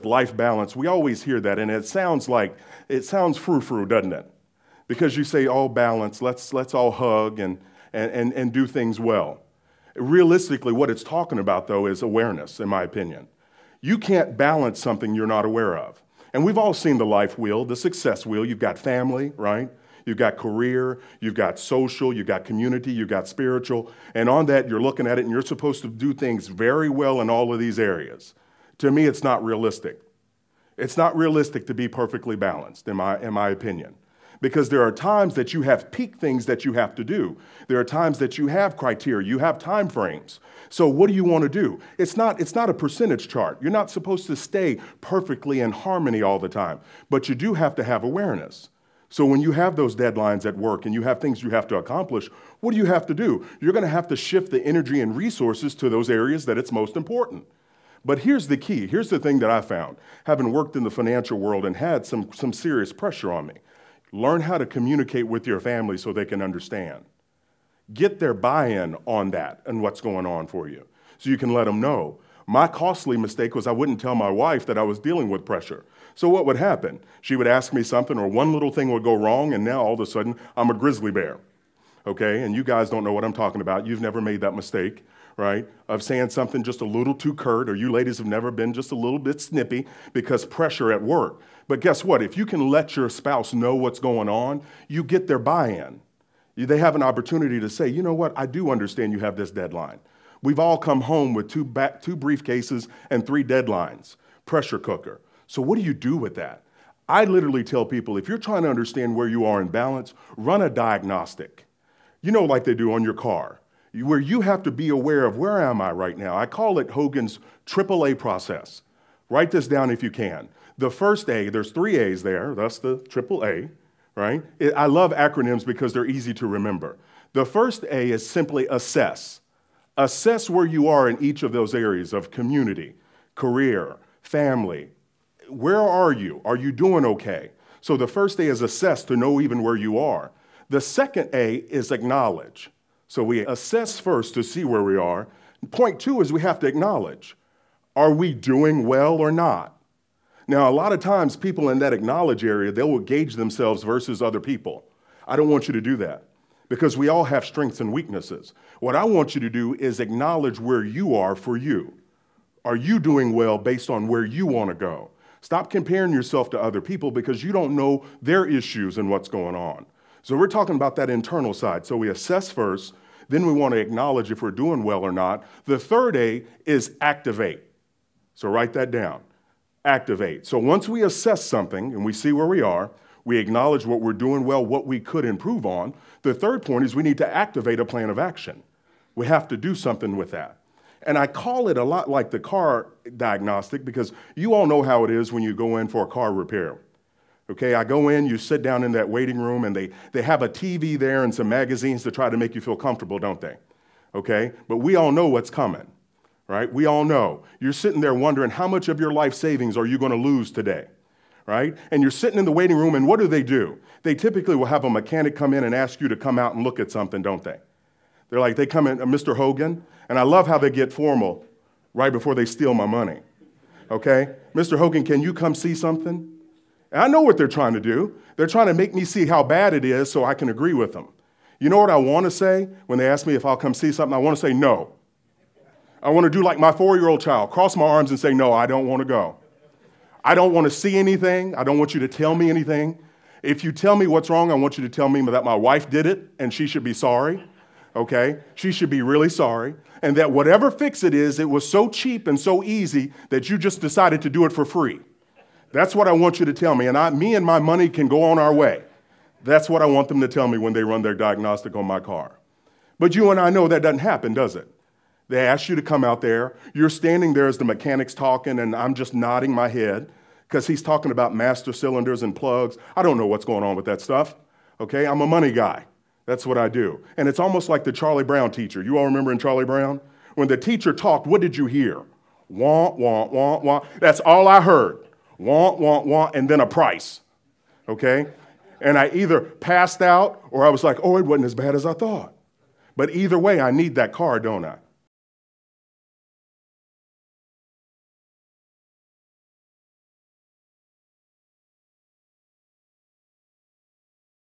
life balance, we always hear that, and it sounds frou-frou, doesn't it? Because you say, oh, balance, let's all hug and do things well. Realistically, what it's talking about, though, is awareness, in my opinion. You can't balance something you're not aware of. And we've all seen the life wheel, the success wheel. You've got family, right? You've got career, you've got social, you've got community, you've got spiritual. And on that, you're looking at it, and you're supposed to do things very well in all of these areas. To me, it's not realistic. It's not realistic to be perfectly balanced, in my opinion. Because there are times that you have peak things that you have to do. There are times that you have criteria, you have time frames. So what do you want to do? It's not a percentage chart. You're not supposed to stay perfectly in harmony all the time, but you do have to have awareness. So when you have those deadlines at work and you have things you have to accomplish, what do you have to do? You're going to have to shift the energy and resources to those areas that it's most important. But here's the key. Here's the thing that I found, having worked in the financial world and had some serious pressure on me. Learn how to communicate with your family so they can understand. Get their buy-in on that and what's going on for you so you can let them know. My costly mistake was I wouldn't tell my wife that I was dealing with pressure. So what would happen? She would ask me something or one little thing would go wrong, and now all of a sudden I'm a grizzly bear, okay? And you guys don't know what I'm talking about. You've never made that mistake, right, of saying something just a little too curt, or you ladies have never been just a little bit snippy because pressure at work. But guess what? If you can let your spouse know what's going on, you get their buy-in. They have an opportunity to say, you know what, I do understand you have this deadline. We've all come home with two briefcases and 3 deadlines, pressure cooker. So what do you do with that? I literally tell people, if you're trying to understand where you are in balance, run a diagnostic. You know, like they do on your car, where you have to be aware of where am I right now. I call it Hogan's AAA process. Write this down if you can. The first A, there's 3 A's there, that's the AAA, right? I love acronyms because they're easy to remember. The first A is simply assess. Assess where you are in each of those areas of community, career, family. Where are you? Are you doing okay? So the first A is assess to know even where you are. The second A is acknowledge. So we assess first to see where we are. Point 2 is we have to acknowledge. Are we doing well or not? Now, a lot of times people in that acknowledge area, they will gauge themselves versus other people. I don't want you to do that because we all have strengths and weaknesses. What I want you to do is acknowledge where you are for you. Are you doing well based on where you want to go? Stop comparing yourself to other people because you don't know their issues and what's going on. So we're talking about that internal side. So we assess first, then we want to acknowledge if we're doing well or not. The third A is activate. So write that down. Activate. So once we assess something and we see where we are, we acknowledge what we're doing well, what we could improve on. The third point is we need to activate a plan of action. We have to do something with that. And I call it a lot like the car diagnostic because you all know how it is when you go in for a car repair. Okay, I go in, you sit down in that waiting room, and they have a TV there and some magazines to try to make you feel comfortable, don't they? Okay, but we all know what's coming. Right? We all know. You're sitting there wondering how much of your life savings are you going to lose today, right? And you're sitting in the waiting room, and what do? They typically will have a mechanic come in and ask you to come out and look at something, don't they? They're like, they come in, Mr. Hogan, and I love how they get formal right before they steal my money, okay? Mr. Hogan, can you come see something? And I know what they're trying to do. They're trying to make me see how bad it is so I can agree with them. You know what I want to say when they ask me if I'll come see something? I want to say no. I want to do like my 4-year-old child, cross my arms and say, no, I don't want to go. I don't want to see anything. I don't want you to tell me anything. If you tell me what's wrong, I want you to tell me that my wife did it and she should be sorry, okay? She should be really sorry. And that whatever fix it is, it was so cheap and so easy that you just decided to do it for free. That's what I want you to tell me. And me and my money can go on our way. That's what I want them to tell me when they run their diagnostic on my car. But you and I know that doesn't happen, does it? They ask you to come out there. You're standing there as the mechanic's talking, and I'm just nodding my head because he's talking about master cylinders and plugs. I don't know what's going on with that stuff, okay? I'm a money guy. That's what I do. And it's almost like the Charlie Brown teacher. You all remember in Charlie Brown? When the teacher talked, what did you hear? Wah, wah, wah, wah. That's all I heard. Wah, wah, wah, and then a price, okay? And I either passed out or I was like, oh, it wasn't as bad as I thought. But either way, I need that car, don't I?